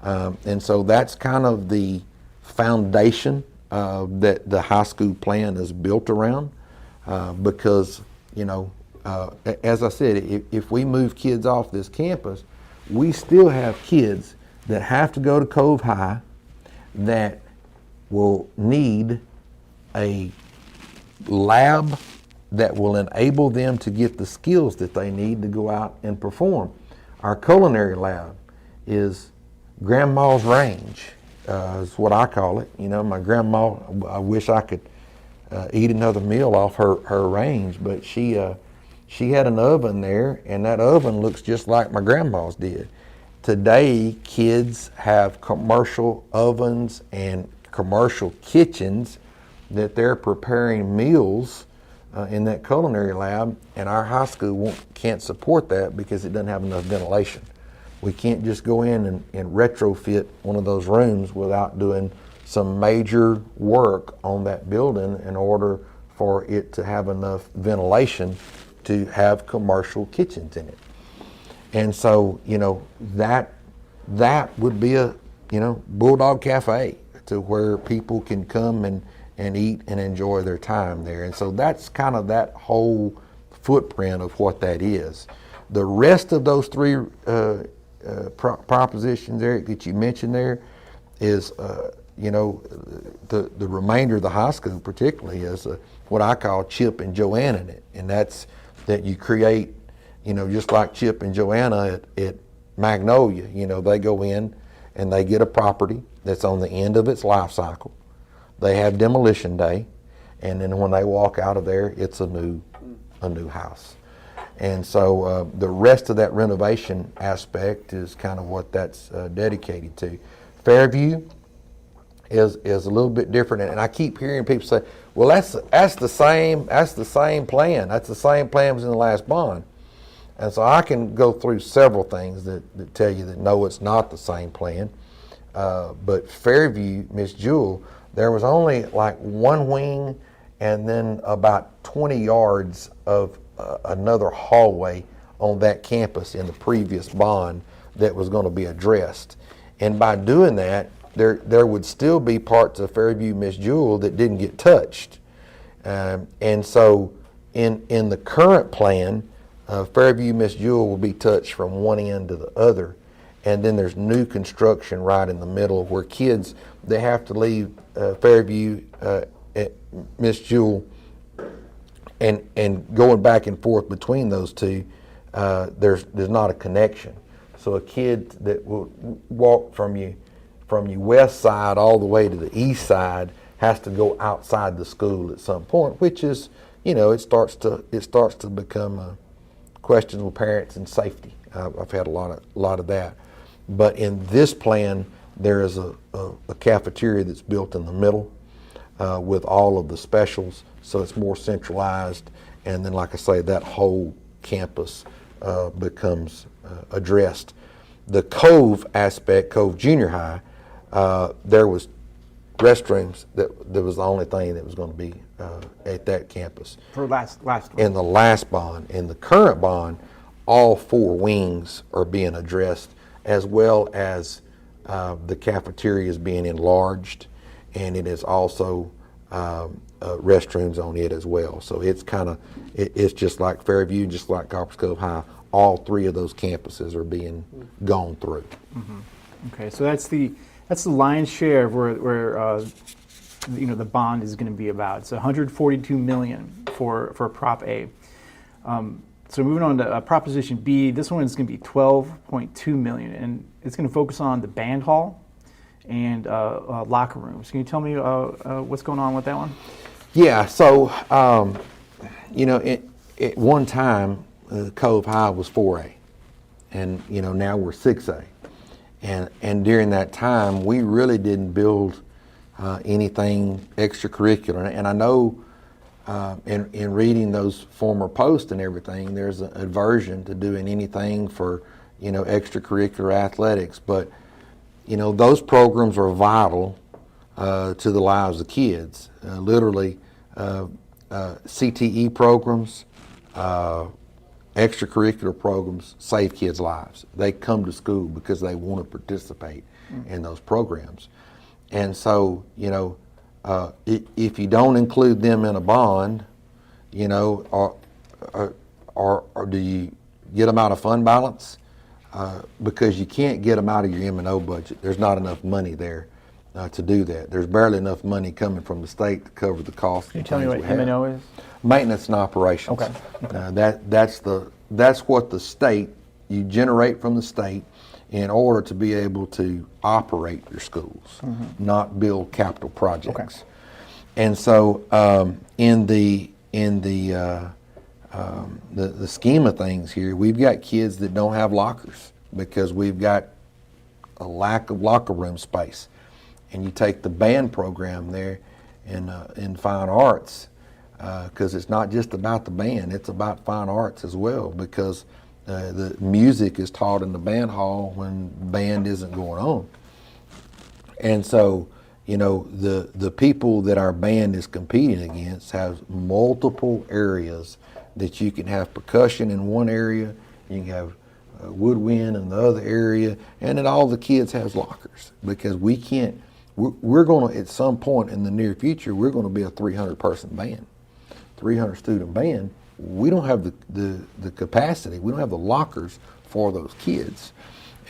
And so that's kind of the foundation that the high school plan is built around, because, as I said, if we move kids off this campus, we still have kids that have to go to Cove High that will need a lab that will enable them to get the skills that they need to go out and perform. Our culinary lab is Grandma's range, is what I call it. My grandma, I wish I could eat another meal off her range, but she had an oven there, and that oven looks just like my grandma's did. Today, kids have commercial ovens and commercial kitchens that they're preparing meals in that culinary lab, and our high school can't support that because it doesn't have enough ventilation. We can't just go in and retrofit one of those rooms without doing some major work on that building in order for it to have enough ventilation to have commercial kitchens in it. And so, that would be a, Bulldog Cafe to where people can come and eat and enjoy their time there. And so that's kind of that whole footprint of what that is. The rest of those three propositions, Eric, that you mentioned there is, the remainder of the high school particularly is what I call Chip and Joanna in it. And that's that you create, just like Chip and Joanna at Magnolia, they go in and they get a property that's on the end of its life cycle. They have demolition day, and then when they walk out of there, it's a new house. And so the rest of that renovation aspect is kind of what that's dedicated to. Fairview is a little bit different, and I keep hearing people say, "Well, that's the same plan. That's the same plan as in the last bond." And so I can go through several things that tell you that no, it's not the same plan. But Fairview, Miss Jewell, there was only like one wing and then about 20 yards of another hallway on that campus in the previous bond that was going to be addressed. And by doing that, there would still be parts of Fairview Miss Jewell that didn't get touched. And so in the current plan, Fairview Miss Jewell will be touched from one end to the other. And then there's new construction right in the middle where kids, they have to leave Fairview at Miss Jewell and going back and forth between those two, there's not a connection. So a kid that will walk from you west side all the way to the east side has to go outside the school at some point, which is, it starts to become questions with parents and safety. I've had a lot of that. But in this plan, there is a cafeteria that's built in the middle with all of the specials, so it's more centralized. And then, like I say, that whole campus becomes addressed. The Cove aspect, Cove Junior High, there was restrooms that was the only thing that was going to be at that campus. For last one. In the last bond. In the current bond, all 4 wings are being addressed, as well as the cafeteria is being enlarged, and it is also restrooms on it as well. So it's it's just like Fairview, just like Copperas Cove High. All 3 of those campuses are being gone through. Mm-hmm. Okay, so that's the lion's share of where the bond is going to be about. It's $142 million for Prop A. So moving on to Proposition B, this one is going to be $12.2 million, and it's going to focus on the band hall and locker rooms. Can you tell me what's going on with that one? Yeah, so at one time, Cove High was 4A, and now we're 6A, and during that time, we really didn't build anything extracurricular. And I know in reading those former posts and everything, there's an aversion to doing anything for extracurricular athletics, but those programs are vital to the lives of kids. Literally, CTE programs, extracurricular programs save kids' lives. They come to school because they want to participate in those programs. And so, if you don't include them in a bond, or do you get them out of fund balance? Because you can't get them out of your M&O budget. There's not enough money there to do that. There's barely enough money coming from the state to cover the cost. Can you tell me what M&O is? Maintenance and operations. Okay. That's what the state, you generate from the state in order to be able to operate your schools, not build capital projects. Okay. And so in the scheme of things here, we've got kids that don't have lockers because we've got a lack of locker room space. And you take the band program there in fine arts, because it's not just about the band, it's about fine arts as well, because the music is taught in the band hall when band isn't going on. And so, the people that our band is competing against have multiple areas that you can have percussion in one area, you can have woodwind in the other area, and then all the kids have lockers, because we're going to, at some point in the near future, we're going to be a 300-person band, 300-student band. We don't have the capacity, we don't have the lockers for those kids.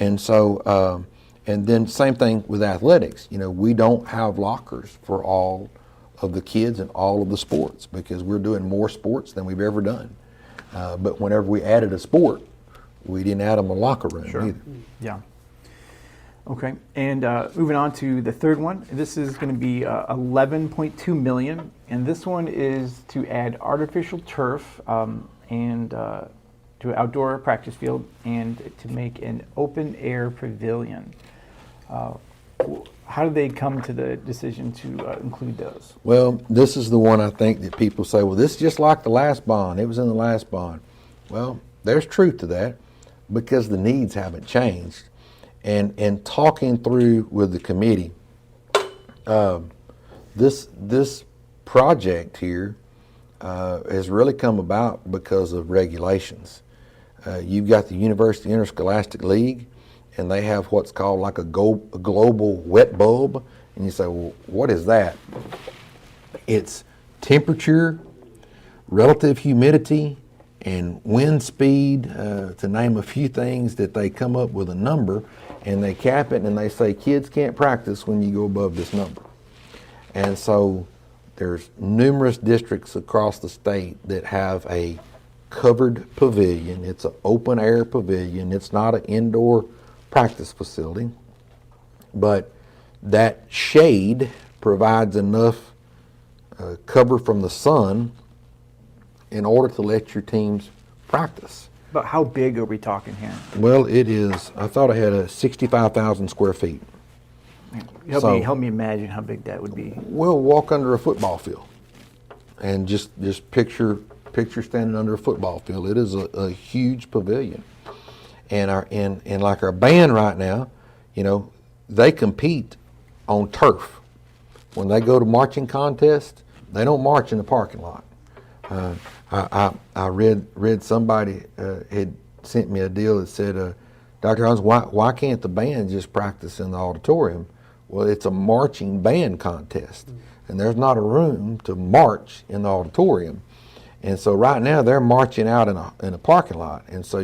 And so, and then same thing with athletics. We don't have lockers for all of the kids and all of the sports, because we're doing more sports than we've ever done. But whenever we added a sport, we didn't add them a locker room either. Yeah. Okay, and moving on to the third one. This is going to be $11.2 million, and this one is to add artificial turf and to an outdoor practice field, and to make an open air pavilion. How did they come to the decision to include those? Well, this is the one I think that people say, well, this is just like the last bond. It was in the last bond. Well, there's truth to that, because the needs haven't changed. And talking through with the committee, this project here has really come about because of regulations. You've got the University Interscholastic League, and they have what's called like a global wet bulb. And you say, well, what is that? It's temperature, relative humidity, and wind speed, to name a few things, that they come up with a number, and they cap it, and they say kids can't practice when you go above this number. And so there's numerous districts across the state that have a covered pavilion. It's an open air pavilion. It's not an indoor practice facility, but that shade provides enough cover from the sun in order to let your teams practice. But how big are we talking here? Well, it is, I thought I had a 65,000 square feet. Help me imagine how big that would be. We'll walk under a football field, and just picture standing under a football field. It is a huge pavilion, and like our band right now, they compete on turf. When they go to marching contests, they don't march in the parking lot. I read somebody had sent me a deal that said, Dr. Hollins, why can't the band just practice in the auditorium? Well, it's a marching band contest, and there's not a room to march in the auditorium. And so right now they're marching out in a parking lot, and so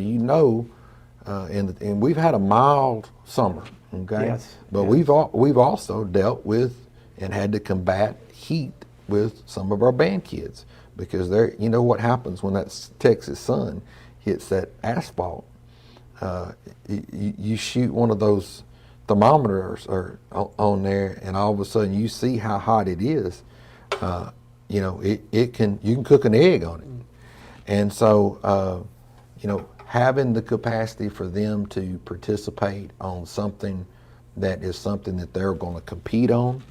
and we've had a mild summer, okay? Yes. But we've also dealt with and had to combat heat with some of our band kids, because what happens when that Texas sun hits that asphalt. You shoot one of those thermometers on there, and all of a sudden you see how hot it is. You can cook an egg on it. And so having the capacity for them to participate on something that is something that they're going to compete on,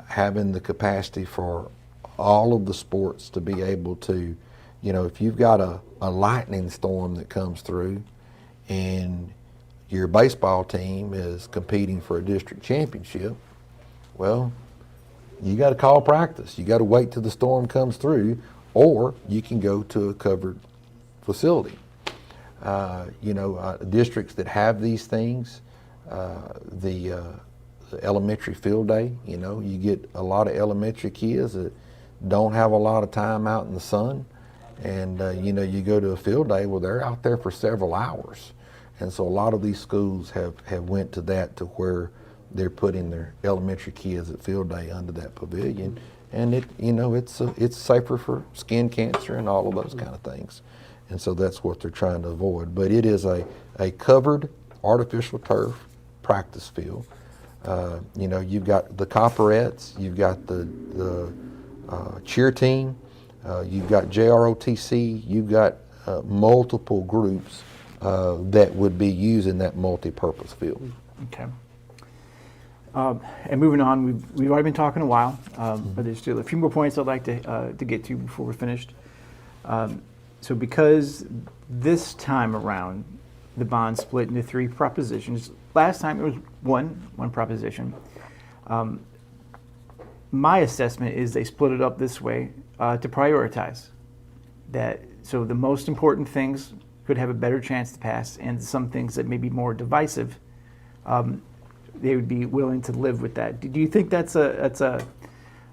having the capacity for all of the sports to be able to, if you've got a lightning storm that comes through and your baseball team is competing for a district championship, well, you got to call practice. You got to wait till the storm comes through, or you can go to a covered facility. Districts that have these things, the elementary field day, you get a lot of elementary kids that don't have a lot of time out in the sun, and you go to a field day, well, they're out there for several hours. And so a lot of these schools have went to that, to where they're putting their elementary kids at field day under that pavilion, and it's safer for skin cancer and all of those kind of things. And so that's what they're trying to avoid. But it is a covered artificial turf practice field. You've got the Copperettes, you've got the cheer team, you've got JROTC, you've got multiple groups that would be using that multi-purpose field. Okay. And moving on, we've already been talking a while, but there's still a few more points I'd like to get to before we're finished. So because this time around, the bond split into 3 propositions. Last time it was one proposition. My assessment is they split it up this way to prioritize that. So the most important things could have a better chance to pass, and some things that may be more divisive, they would be willing to live with that. Do you think that's a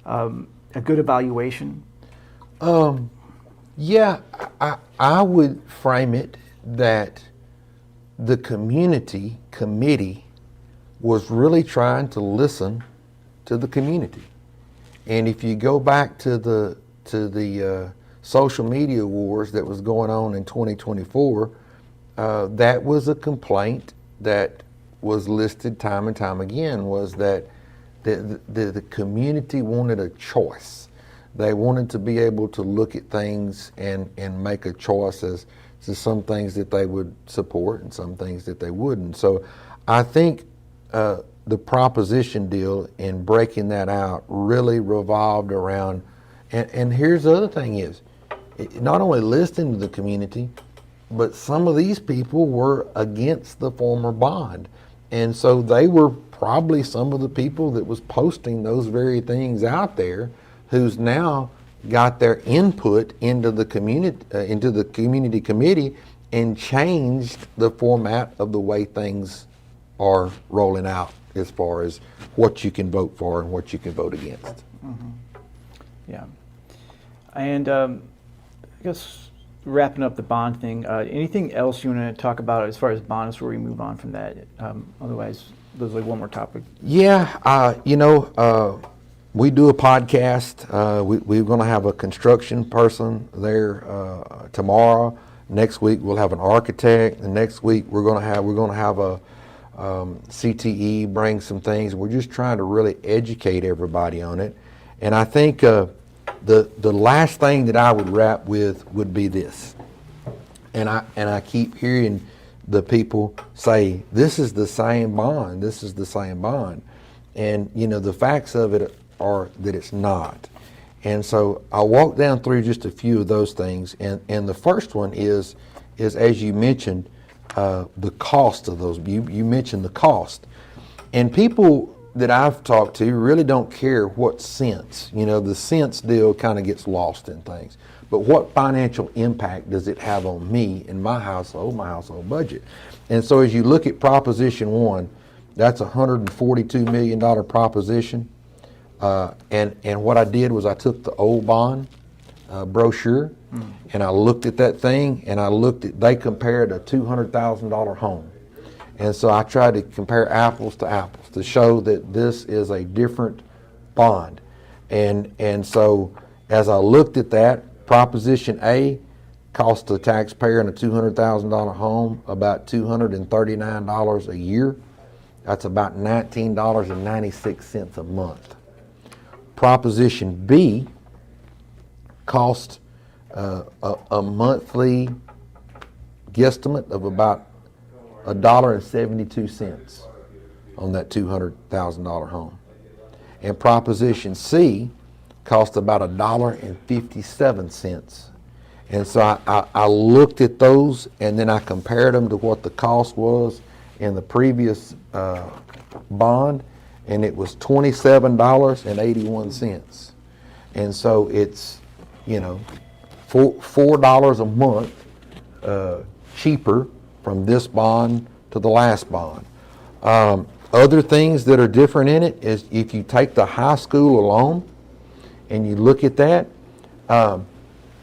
good evaluation? Yeah, I would frame it that the community committee was really trying to listen to the community. And if you go back to the social media wars that was going on in 2024, that was a complaint that was listed time and time again, was that the community wanted a choice. They wanted to be able to look at things and make a choice as to some things that they would support and some things that they wouldn't. So I think the proposition deal in breaking that out really revolved around, and here's the other thing is, not only listening to the community, but some of these people were against the former bond. And so they were probably some of the people that was posting those very things out there, who's now got their input into the community committee and changed the format of the way things are rolling out as far as what you can vote for and what you can vote against. Mm-hmm. Yeah. And I guess wrapping up the bond thing, anything else you want to talk about as far as bonds before we move on from that? Otherwise, there's like one more topic. Yeah, we do a podcast. We're going to have a construction person there tomorrow. Next week we'll have an architect. And next week we're going to have a CTE bring some things. We're just trying to really educate everybody on it. And I think the last thing that I would wrap with would be this. And I keep hearing the people say, this is the same bond, this is the same bond. And, you know, the facts of it are that it's not. And so I'll walk down through just a few of those things. And the first one is as you mentioned, the cost of those. You mentioned the cost. And people that I've talked to really don't care what cents. You know, the cents deal kind of gets lost in things. But what financial impact does it have on me and my household budget? And so as you look at Proposition 1, that's a $142 million proposition. And what I did was I took the old bond brochure and I looked at that thing and they compared a $200,000 home. And so I tried to compare apples to apples to show that this is a different bond. And so as I looked at that, Proposition A cost the taxpayer in a $200,000 home about $239 a year. That's about $19.96 a month. Proposition B cost a monthly guesstimate of about $1.72 on that $200,000 home. And Proposition C cost about $1.57. And so I looked at those and then I compared them to what the cost was in the previous bond, and it was $27.81. And so it's, you know, $4 a month cheaper from this bond to the last bond. Other things that are different in it is if you take the high school alone and you look at that,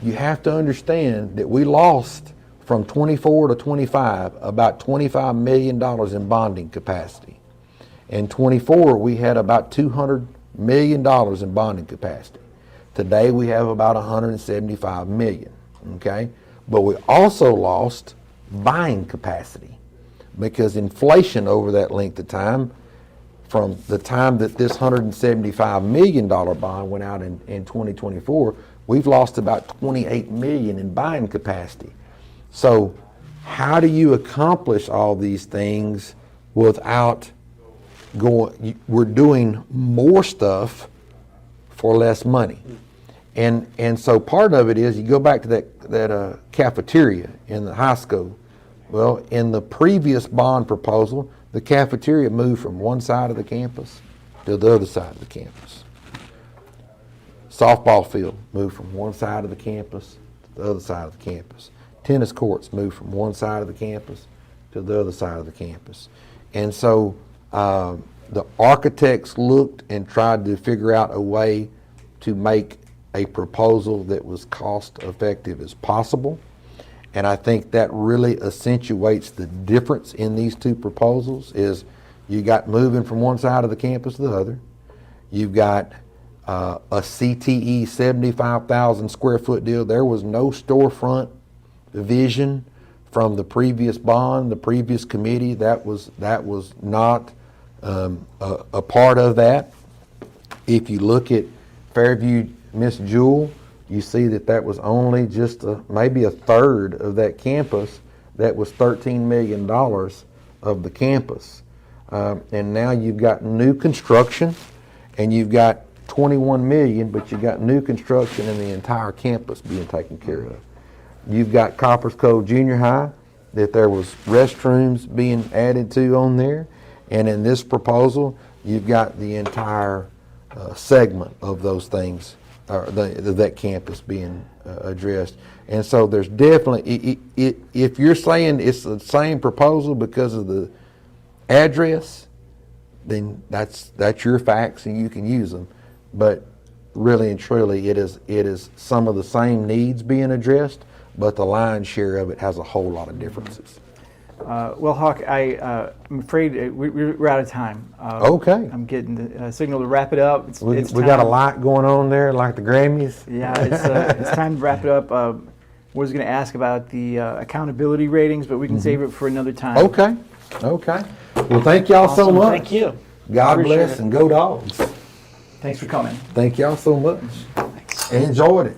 you have to understand that we lost from 24 to 25 about $25 million in bonding capacity. In 24, we had about $200 million in bonding capacity. Today, we have about $175 million, okay? But we also lost buying capacity because inflation over that length of time, from the time that this $175 million bond went out in 2024, we've lost about $28 million in buying capacity. So how do you accomplish all these things without we're doing more stuff for less money? And so part of it is you go back to that cafeteria in the high school. Well, in the previous bond proposal, the cafeteria moved from one side of the campus to the other side of the campus. Softball field moved from one side of the campus to the other side of the campus. Tennis courts moved from one side of the campus to the other side of the campus. And so the architects looked and tried to figure out a way to make a proposal that was cost effective as possible. And I think that really accentuates the difference in these two proposals is you got moving from one side of the campus to the other. You've got a CTE 75,000 square foot deal. There was no storefront vision from the previous bond, the previous committee. That was not a part of that. If you look at Fairview Miss Jewel, you see that was only just maybe a third of that campus. That was $13 million of the campus. And now you've got new construction and you've got $21 million, but you've got new construction and the entire campus being taken care of. You've got Copperas Cove Junior High, that there was restrooms being added to on there. And in this proposal, you've got the entire segment of those things, that campus being addressed. And so there's definitely, if you're saying it's the same proposal because of the address, then that's your facts and you can use them. But really and truly, it is some of the same needs being addressed, but the lion's share of it has a whole lot of differences. Well, Hawk, I'm afraid we're out of time. Okay. I'm getting the signal to wrap it up. We got a lot going on there, like the Grammys. Yeah, it's time to wrap it up. Was going to ask about the accountability ratings, but we can save it for another time. Okay. Well, thank y'all so much. Thank you. God bless and go Dogs. Thanks for coming. Thank y'all so much. Enjoyed it.